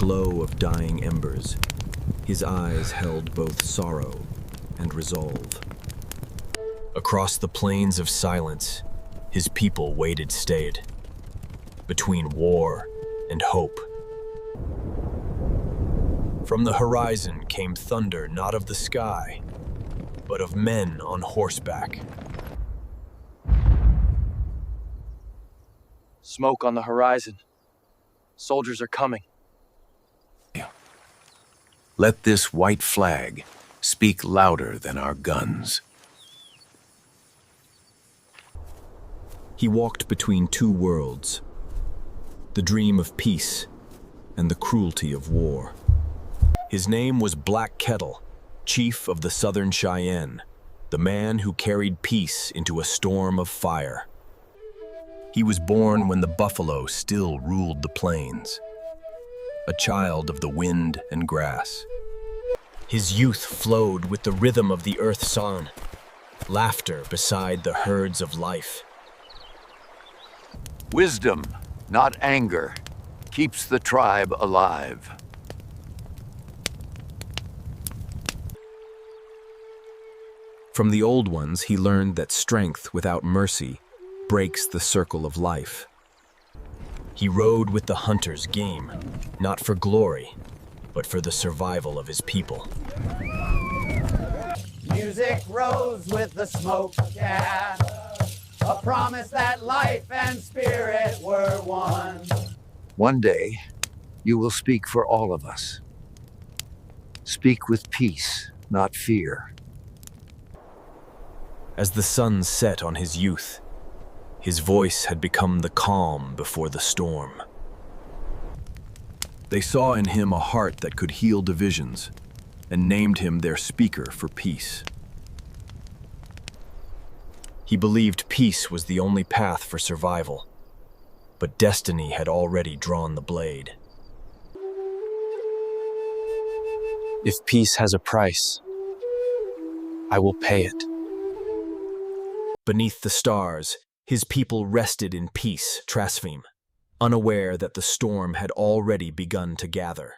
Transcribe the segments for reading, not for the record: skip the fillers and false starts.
glow of dying embers. His eyes held both sorrow and resolve. Across the plains of silence, his people waited stayed, between war and hope. From the horizon came thunder not of the sky, but of men on horseback. Smoke on the horizon. Soldiers are coming. Let this white flag speak louder than our guns. He walked between two worlds, the dream of peace and the cruelty of war. His name was Black Kettle, chief of the Southern Cheyenne, the man who carried peace into a storm of fire. He was born when the buffalo still ruled the plains, a child of the wind and grass. His youth flowed with the rhythm of the earth's song, laughter beside the herds of life. Wisdom, not anger, keeps the tribe alive. From the old ones, he learned that strength without mercy breaks the circle of life. He rode with the hunter's game, not for glory, but for the survival of his people. Music rose with the smoke, yeah. A promise that life and spirit were one. One day, you will speak for all of us. Speak with peace, not fear. As the sun set on his youth, his voice had become the calm before the storm. They saw in him a heart that could heal divisions, and named him their speaker for peace. He believed peace was the only path for survival, but destiny had already drawn the blade. If peace has a price, I will pay it. Beneath the stars, his people rested in peace, Trasfim, unaware that the storm had already begun to gather.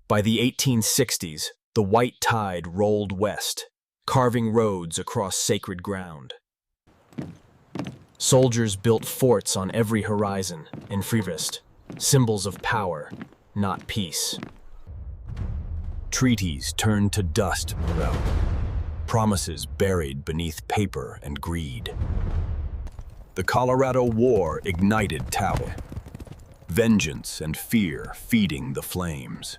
By the 1860s, the white tide rolled west, carving roads across sacred ground. Soldiers built forts on every horizon, in Frivist, symbols of power, not peace. Treaties turned to dust, promises buried beneath paper and greed. The Colorado War ignited Tao, vengeance and fear feeding the flames.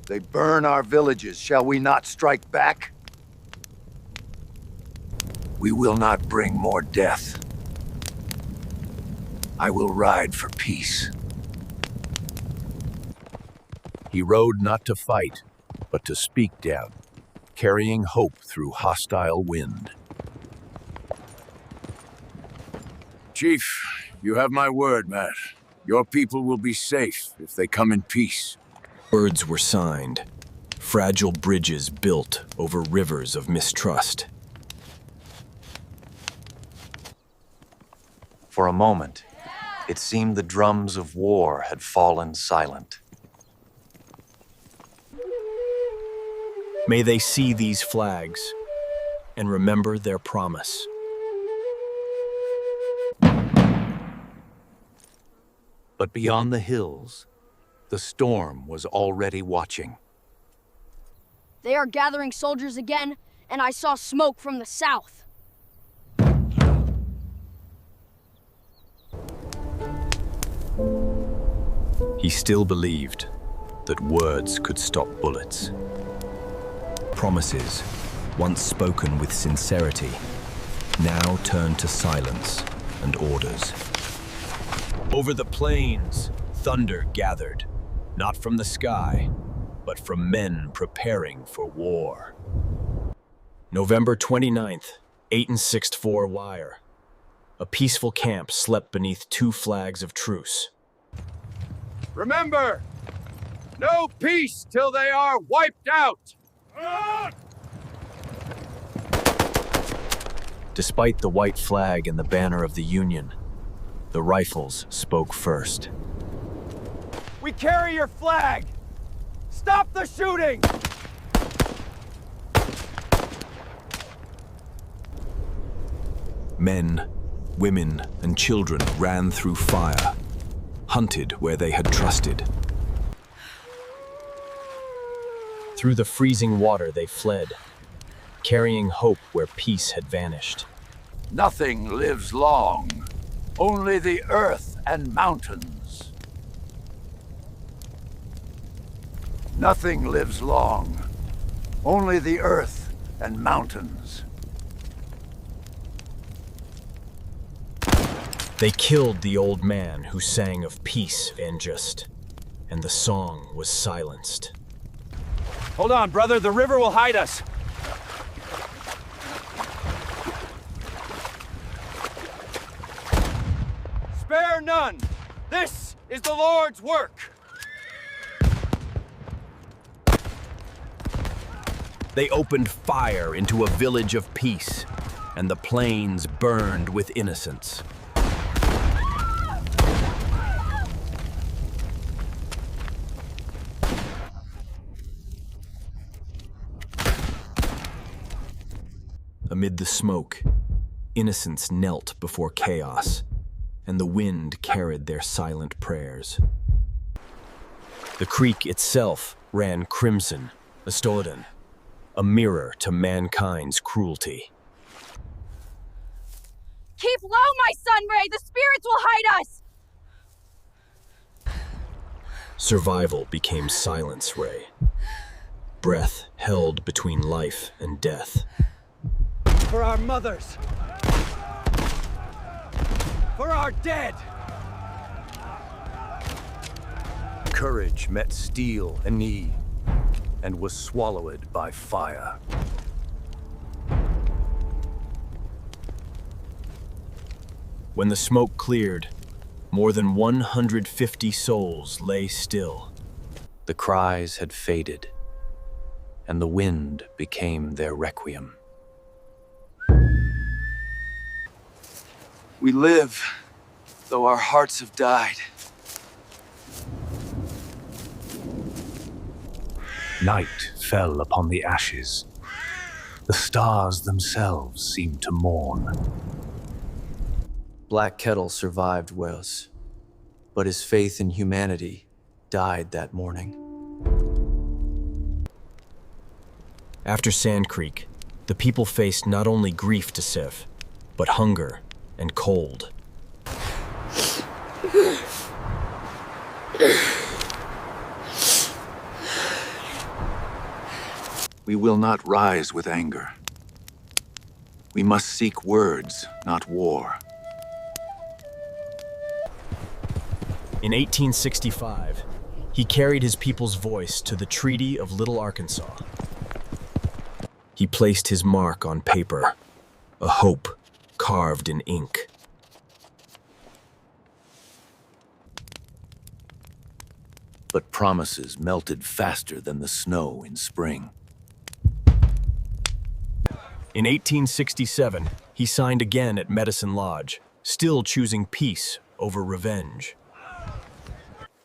They burn our villages. Shall we not strike back? We will not bring more death. I will ride for peace. He rode not to fight, but to speak down, carrying hope through hostile wind. Chief, you have my word, Matt. Your people will be safe if they come in peace. Words were signed, fragile bridges built over rivers of mistrust. For a moment, it seemed the drums of war had fallen silent. May they see these flags and remember their promise. But beyond the hills, the storm was already watching. They are gathering soldiers again, and I saw smoke from the south. He still believed that words could stop bullets. Promises, once spoken with sincerity, now turned to silence and orders. Over the plains, thunder gathered, not from the sky, but from men preparing for war. November 29th, 864 wire. A peaceful camp slept beneath two flags of truce. Remember, no peace till they are wiped out! Despite the white flag and the banner of the Union, The rifles spoke first. We carry your flag! Stop the shooting! Men, women, and children ran through fire, hunted where they had trusted. Through the freezing water they fled, carrying hope where peace had vanished. Nothing lives long, only the earth and mountains. Nothing lives long, only the earth and mountains. They killed the old man who sang of peace and just, and the song was silenced. Hold on, brother. The river will hide us. Spare none. This is the Lord's work. They opened fire into a village of peace, and the plains burned with innocence. Amid the smoke, innocents knelt before chaos, and the wind carried their silent prayers. The creek itself ran crimson, Astodan, a mirror to mankind's cruelty. Keep low, my son Ray! The spirits will hide us! Survival became silence, Ray. Breath held between life and death. For our mothers. For our dead. Courage met steel and knee, and was swallowed by fire. When the smoke cleared, more than 150 souls lay still. The cries had faded, and the wind became their requiem. We live, though our hearts have died. Night fell upon the ashes. The stars themselves seemed to mourn. Black Kettle survived Wales, but his faith in humanity died that morning. After Sand Creek, the people faced not only grief to Sif, but hunger and cold. We will not rise with anger. We must seek words, not war. In 1865, he carried his people's voice to the Treaty of Little Arkansas. He placed his mark on paper, a hope carved in ink. But promises melted faster than the snow in spring. In 1867, he signed again at Medicine Lodge, still choosing peace over revenge.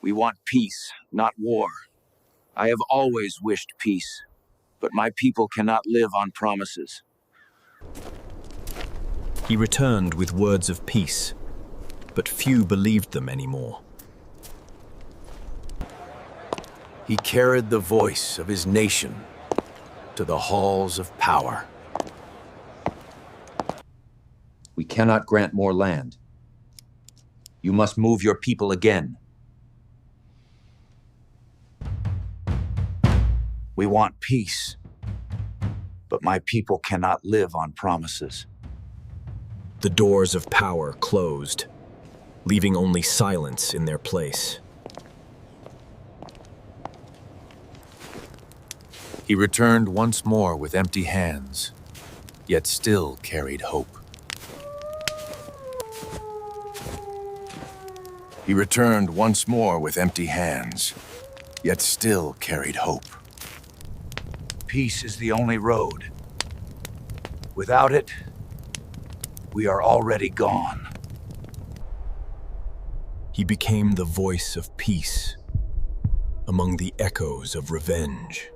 We want peace, not war. I have always wished peace, but my people cannot live on promises. He returned with words of peace, but few believed them anymore. He carried the voice of his nation to the halls of power. We cannot grant more land. You must move your people again. We want peace, but my people cannot live on promises. The doors of power closed, leaving only silence in their place. He returned once more with empty hands, yet still carried hope. He returned once more with empty hands, yet still carried hope. Peace is the only road. Without it, we are already gone. He became the voice of peace among the echoes of revenge.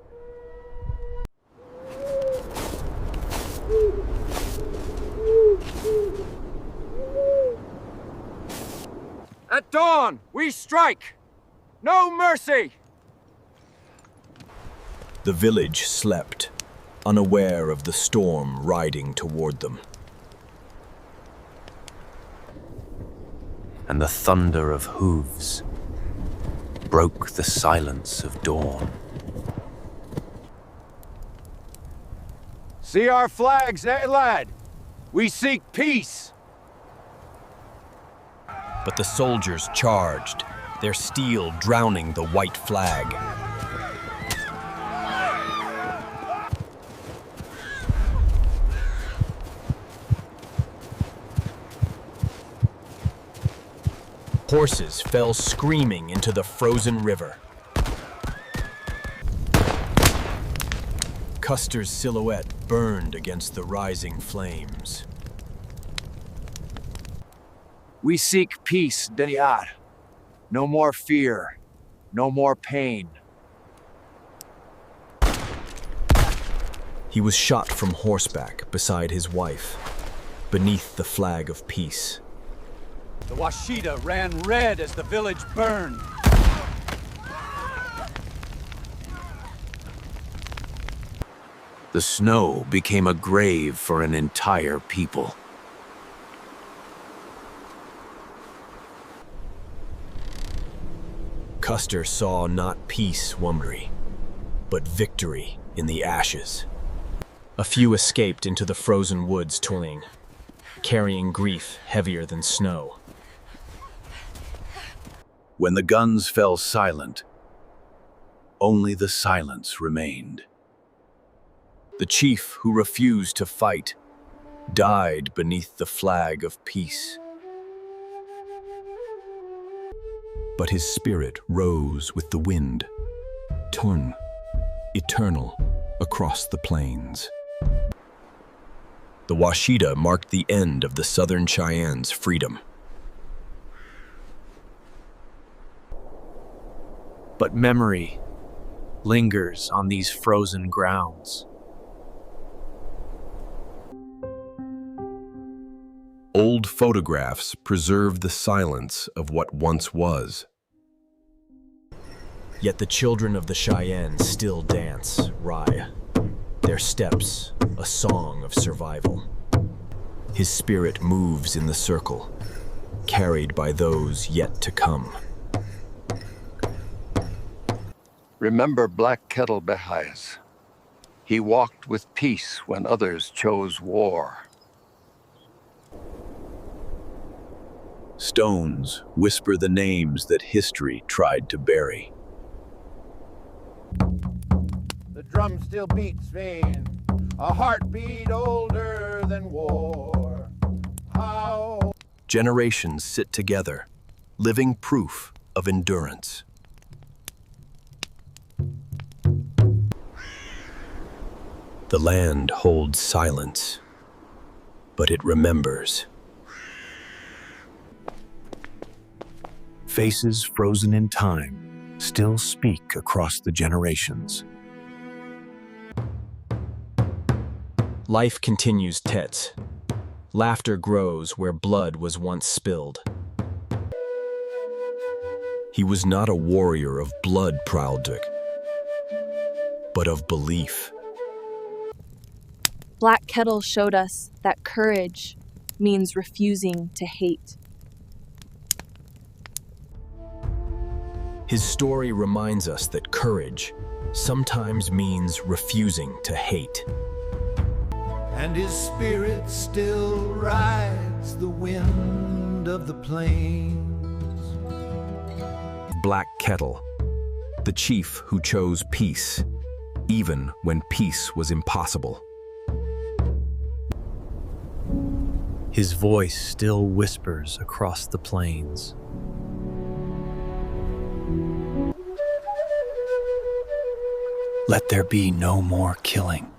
At dawn, we strike! No mercy! The village slept, unaware of the storm riding toward them. And the thunder of hooves broke the silence of dawn. See our flags, eh, lad? We seek peace! But the soldiers charged, their steel drowning the white flag. Horses fell screaming into the frozen river. Custer's silhouette burned against the rising flames. We seek peace, Deniar. No more fear, no more pain. He was shot from horseback beside his wife, beneath the flag of peace. The Washita ran red as the village burned. The snow became a grave for an entire people. Custer saw not peace, Wumri, but victory in the ashes. A few escaped into the frozen woods toiling, carrying grief heavier than snow. When the guns fell silent, only the silence remained. The chief who refused to fight died beneath the flag of peace. But his spirit rose with the wind, torn, eternal, across the plains. The Washita marked the end of the Southern Cheyenne's freedom. But memory lingers on these frozen grounds. Old photographs preserve the silence of what once was. Yet the children of the Cheyenne still dance Rye, their steps a song of survival. His spirit moves in the circle, carried by those yet to come. Remember Black Kettle Behayes. He walked with peace when others chose war. Stones whisper the names that history tried to bury. The drum still beats vain, a heartbeat older than war. How Generations sit together, living proof of endurance. The land holds silence, but it remembers. Faces frozen in time still speak across the generations. Life continues, Tets. Laughter grows where blood was once spilled. He was not a warrior of blood, Prowlduk, but of belief. Black Kettle showed us that courage means refusing to hate. His story reminds us that courage sometimes means refusing to hate. and his spirit still rides the wind of the plains. Black Kettle, the chief who chose peace, even when peace was impossible. His voice still whispers across the plains. Let there be no more killing.